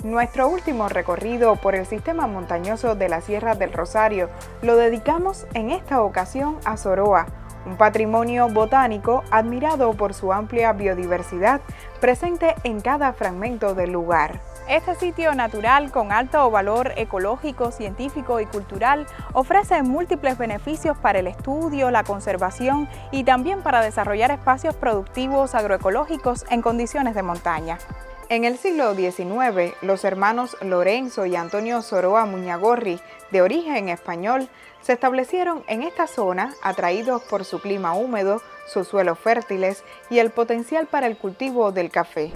Nuestro último recorrido por el sistema montañoso de la Sierra del Rosario lo dedicamos en esta ocasión a Soroa, un patrimonio botánico admirado por su amplia biodiversidad presente en cada fragmento del lugar. Este sitio natural con alto valor ecológico, científico y cultural ofrece múltiples beneficios para el estudio, la conservación y también para desarrollar espacios productivos agroecológicos en condiciones de montaña. En el siglo XIX, los hermanos Lorenzo y Antonio Soroa Muñagorri, de origen español, se establecieron en esta zona atraídos por su clima húmedo, sus suelos fértiles y el potencial para el cultivo del café.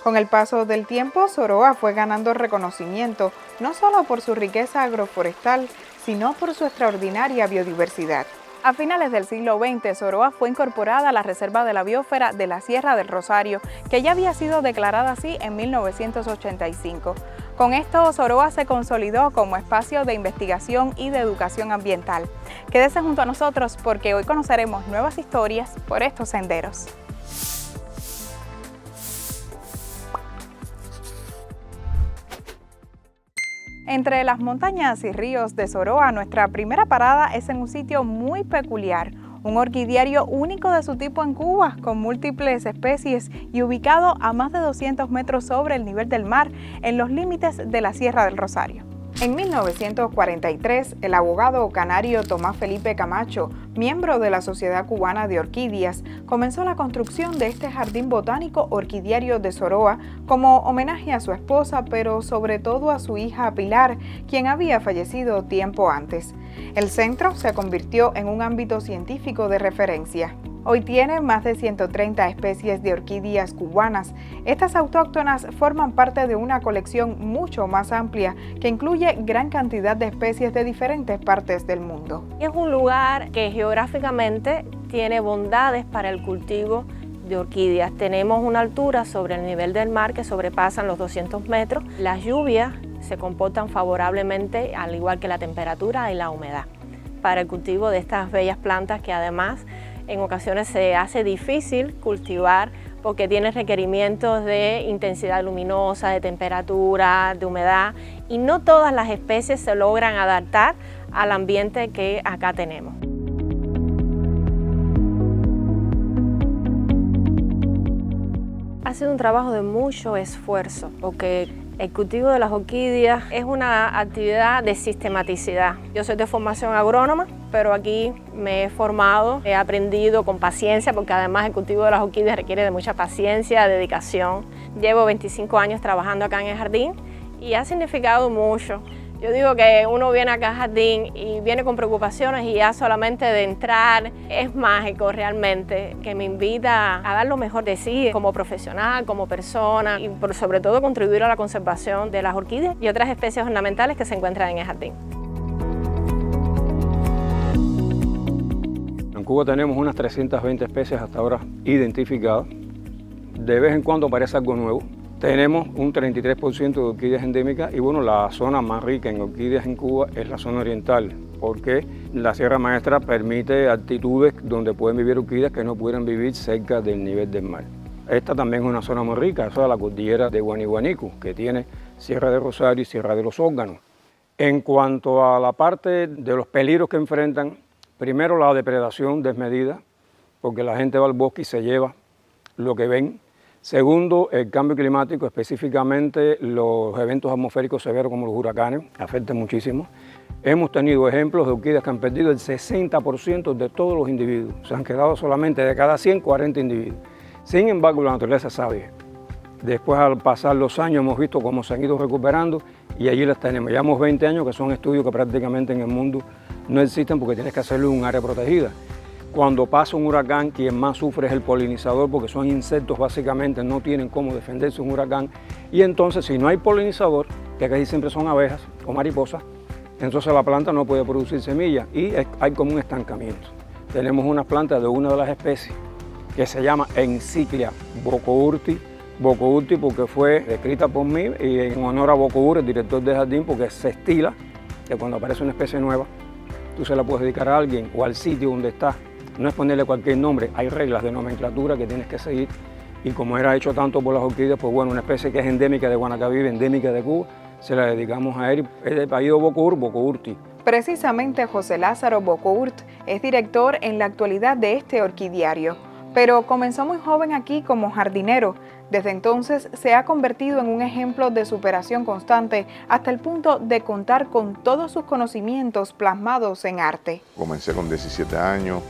Con el paso del tiempo, Soroa fue ganando reconocimiento no solo por su riqueza agroforestal, sino por su extraordinaria biodiversidad. A finales del siglo XX, Soroa fue incorporada a la Reserva de la Biosfera de la Sierra del Rosario, que ya había sido declarada así en 1985. Con esto, Soroa se consolidó como espacio de investigación y de educación ambiental. Quédese junto a nosotros porque hoy conoceremos nuevas historias por estos senderos. Entre las montañas y ríos de Soroa, nuestra primera parada es en un sitio muy peculiar, un orquidiario único de su tipo en Cuba, con múltiples especies y ubicado a más de 200 metros sobre el nivel del mar, en los límites de la Sierra del Rosario. En 1943, el abogado canario Tomás Felipe Camacho, miembro de la Sociedad Cubana de Orquídeas, comenzó la construcción de este jardín botánico orquidiario de Soroa como homenaje a su esposa, pero sobre todo a su hija Pilar, quien había fallecido tiempo antes. El centro se convirtió en un ámbito científico de referencia. Hoy tiene más de 130 especies de orquídeas cubanas. Estas autóctonas forman parte de una colección mucho más amplia que incluye gran cantidad de especies de diferentes partes del mundo. Es un lugar que geográficamente tiene bondades para el cultivo de orquídeas. Tenemos una altura sobre el nivel del mar que sobrepasan los 200 metros. Las lluvias se comportan favorablemente, al igual que la temperatura y la humedad, para el cultivo de estas bellas plantas que además en ocasiones se hace difícil cultivar porque tiene requerimientos de intensidad luminosa, de temperatura, de humedad, y no todas las especies se logran adaptar al ambiente que acá tenemos. Ha sido un trabajo de mucho esfuerzo porque el cultivo de las orquídeas es una actividad de sistematicidad. Yo soy de formación agrónoma, pero aquí me he formado, he aprendido con paciencia, porque además el cultivo de las orquídeas requiere de mucha paciencia, dedicación. Llevo 25 años trabajando acá en el jardín y ha significado mucho. Yo digo que uno viene acá al jardín y viene con preocupaciones y ya solamente de entrar es mágico realmente, que me invita a dar lo mejor de sí como profesional, como persona y sobre todo contribuir a la conservación de las orquídeas y otras especies ornamentales que se encuentran en el jardín. En Cuba tenemos unas 320 especies hasta ahora identificadas. De vez en cuando aparece algo nuevo. Tenemos un 33% de orquídeas endémicas y bueno, la zona más rica en orquídeas en Cuba es la zona oriental, porque la Sierra Maestra permite altitudes donde pueden vivir orquídeas que no pudieran vivir cerca del nivel del mar. Esta también es una zona muy rica, esa es la cordillera de Guaniguanico, que tiene Sierra de Rosario y Sierra de los Órganos. En cuanto a la parte de los peligros que enfrentan, primero la depredación desmedida, porque la gente va al bosque y se lleva lo que ven. Segundo, el cambio climático, específicamente los eventos atmosféricos severos como los huracanes, afectan muchísimo. Hemos tenido ejemplos de orquídeas que han perdido el 60% de todos los individuos. Se han quedado solamente de cada 100, 40 individuos. Sin embargo, la naturaleza sabe. Después, al pasar los años, hemos visto cómo se han ido recuperando y allí las tenemos. Llevamos 20 años, que son estudios que prácticamente en el mundo no existen porque tienes que hacerlo en un área protegida. Cuando pasa un huracán, quien más sufre es el polinizador porque son insectos básicamente, no tienen cómo defenderse de un huracán. Y entonces, si no hay polinizador, que casi siempre son abejas o mariposas, entonces la planta no puede producir semillas y hay como un estancamiento. Tenemos una planta de una de las especies que se llama Enciclia bocourti. Bocourti porque fue descrita por mí y en honor a Bocour, el director del jardín, porque se estila que cuando aparece una especie nueva, tú se la puedes dedicar a alguien o al sitio donde está. No es ponerle cualquier nombre, hay reglas de nomenclatura que tienes que seguir y como era hecho tanto por las orquídeas, pues bueno, una especie que es endémica de Guanacavive, endémica de Cuba, se la dedicamos a él, es de apellido Bocourti. Precisamente José Lázaro Bocourt es director en la actualidad de este orquidiario, pero comenzó muy joven aquí como jardinero. Desde entonces se ha convertido en un ejemplo de superación constante hasta el punto de contar con todos sus conocimientos plasmados en arte. Comencé con 17 años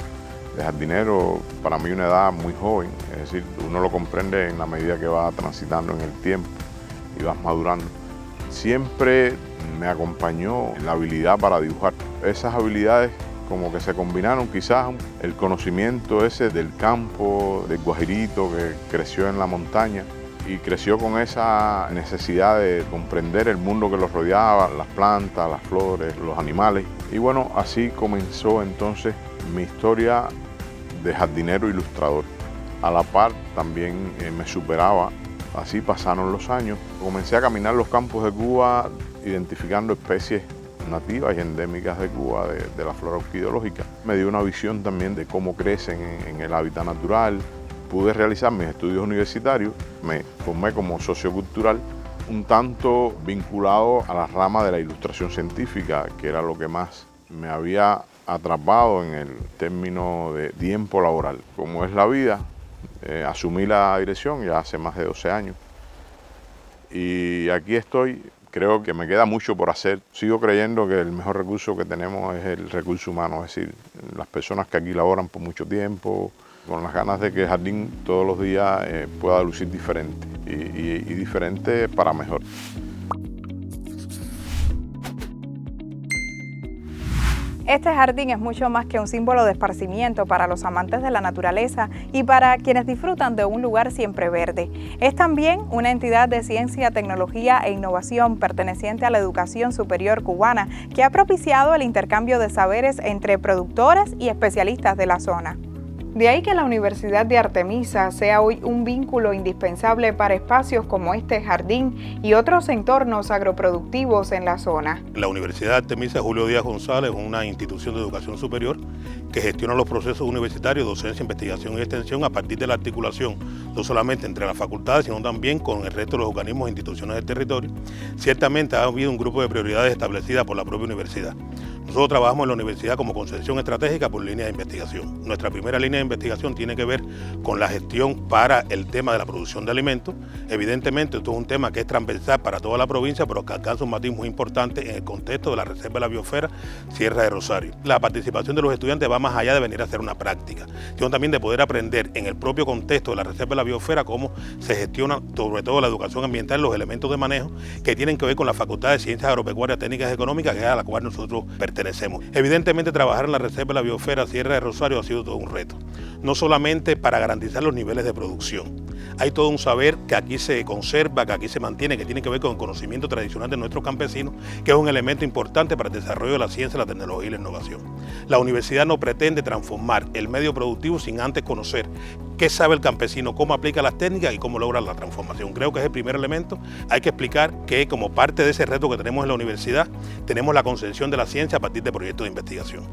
de jardinero, para mí una edad muy joven, es decir, uno lo comprende en la medida que va transitando en el tiempo y vas madurando. Siempre me acompañó la habilidad para dibujar. Esas habilidades como que se combinaron quizás el conocimiento ese del campo, del guajirito que creció en la montaña y creció con esa necesidad de comprender el mundo que los rodeaba, las plantas, las flores, los animales. Y bueno, así comenzó entonces mi historia de jardinero ilustrador. A la par también me superaba. Así pasaron los años. Comencé a caminar los campos de Cuba identificando especies nativas y endémicas de Cuba, de la flora orquideológica. Me dio una visión también de cómo crecen en el hábitat natural. Pude realizar mis estudios universitarios. Me formé como sociocultural, un tanto vinculado a la rama de la ilustración científica, que era lo que más me había atrapado en el término de tiempo laboral. Como es la vida, asumí la dirección ya hace más de 12 años y aquí estoy. Creo que me queda mucho por hacer. Sigo creyendo que el mejor recurso que tenemos es el recurso humano, es decir, las personas que aquí laboran por mucho tiempo, con las ganas de que el jardín todos los días pueda lucir diferente y diferente para mejor. Este jardín es mucho más que un símbolo de esparcimiento para los amantes de la naturaleza y para quienes disfrutan de un lugar siempre verde. Es también una entidad de ciencia, tecnología e innovación perteneciente a la educación superior cubana que ha propiciado el intercambio de saberes entre productores y especialistas de la zona. De ahí que la Universidad de Artemisa sea hoy un vínculo indispensable para espacios como este jardín y otros entornos agroproductivos en la zona. La Universidad de Artemisa Julio Díaz González es una institución de educación superior que gestiona los procesos universitarios, docencia, investigación y extensión a partir de la articulación, no solamente entre las facultades, sino también con el resto de los organismos e instituciones del territorio. Ciertamente ha habido un grupo de prioridades establecidas por la propia universidad. Nosotros trabajamos en la universidad como concepción estratégica por línea de investigación. Nuestra primera línea de investigación tiene que ver con la gestión para el tema de la producción de alimentos. Evidentemente, esto es un tema que es transversal para toda la provincia, pero que alcanza un matiz muy importante en el contexto de la Reserva de la Biosfera Sierra de Rosario. La participación de los estudiantes va más allá de venir a hacer una práctica, sino también de poder aprender en el propio contexto de la Reserva de la Biosfera cómo se gestiona, sobre todo la educación ambiental, los elementos de manejo que tienen que ver con la Facultad de Ciencias Agropecuarias, Técnicas y Económicas, que es a la cual nosotros pertenecemos. Evidentemente, trabajar en la Reserva de la Biosfera Sierra de Rosario ha sido todo un reto, no solamente para garantizar los niveles de producción. Hay todo un saber que aquí se conserva, que aquí se mantiene, que tiene que ver con el conocimiento tradicional de nuestros campesinos, que es un elemento importante para el desarrollo de la ciencia, la tecnología y la innovación. La universidad no pretende transformar el medio productivo sin antes conocer qué sabe el campesino, cómo aplica las técnicas y cómo logra la transformación. Creo que es el primer elemento. Hay que explicar que como parte de ese reto que tenemos en la universidad, tenemos la concepción de la ciencia a partir de proyectos de investigación.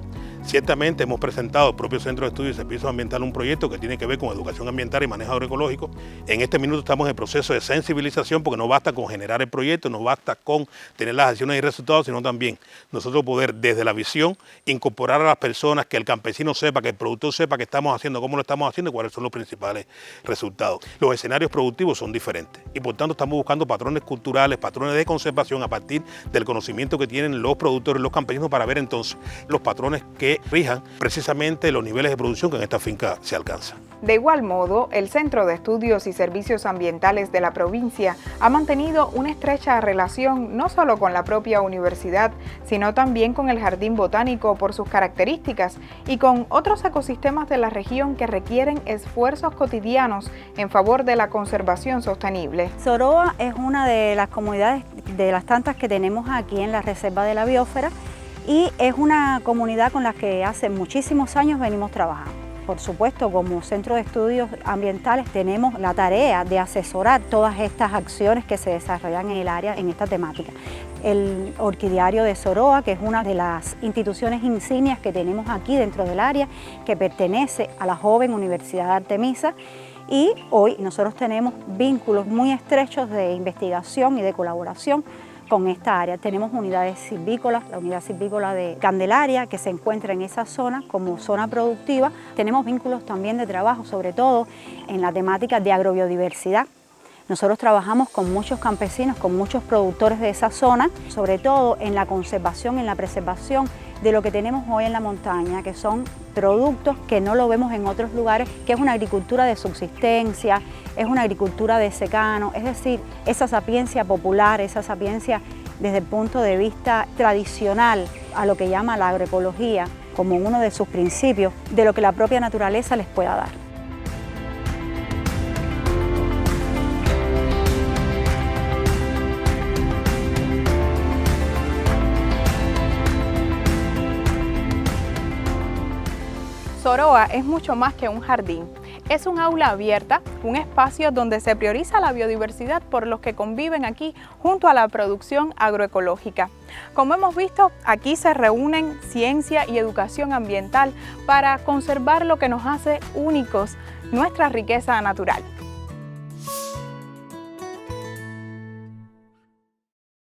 Ciertamente hemos presentado el propio Centro de Estudios y Servicios Ambientales un proyecto que tiene que ver con educación ambiental y manejo agroecológico. En este minuto estamos en el proceso de sensibilización porque no basta con generar el proyecto, no basta con tener las acciones y resultados, sino también nosotros poder desde la visión incorporar a las personas, que el campesino sepa, que el productor sepa qué estamos haciendo, cómo lo estamos haciendo y cuáles son los principales resultados. Los escenarios productivos son diferentes y por tanto estamos buscando patrones culturales, patrones de conservación a partir del conocimiento que tienen los productores, los campesinos, para ver entonces los patrones que rijan precisamente los niveles de producción que en esta finca se alcanzan. De igual modo, el Centro de Estudios y Servicios Ambientales de la provincia ha mantenido una estrecha relación no solo con la propia universidad, sino también con el Jardín Botánico por sus características y con otros ecosistemas de la región que requieren esfuerzos cotidianos en favor de la conservación sostenible. Soroa es una de las comunidades de las tantas que tenemos aquí en la Reserva de la Biosfera y es una comunidad con la que hace muchísimos años venimos trabajando. Por supuesto, como Centro de Estudios Ambientales tenemos la tarea de asesorar todas estas acciones que se desarrollan en el área en esta temática. El Orquidiario de Soroa, que es una de las instituciones insignias que tenemos aquí dentro del área, que pertenece a la joven Universidad de Artemisa, y hoy nosotros tenemos vínculos muy estrechos de investigación y de colaboración con esta área. Tenemos unidades silvícolas, la unidad silvícola de Candelaria, que se encuentra en esa zona como zona productiva. Tenemos vínculos también de trabajo, sobre todo en la temática de agrobiodiversidad. Nosotros trabajamos con muchos campesinos, con muchos productores de esa zona, sobre todo en la conservación, en la preservación de lo que tenemos hoy en la montaña, que son productos que no lo vemos en otros lugares, que es una agricultura de subsistencia, es una agricultura de secano, es decir, esa sapiencia popular, esa sapiencia desde el punto de vista tradicional a lo que llama la agroecología, como uno de sus principios, de lo que la propia naturaleza les pueda dar. Soroa es mucho más que un jardín. Es un aula abierta, un espacio donde se prioriza la biodiversidad por los que conviven aquí junto a la producción agroecológica. Como hemos visto, aquí se reúnen ciencia y educación ambiental para conservar lo que nos hace únicos, nuestra riqueza natural.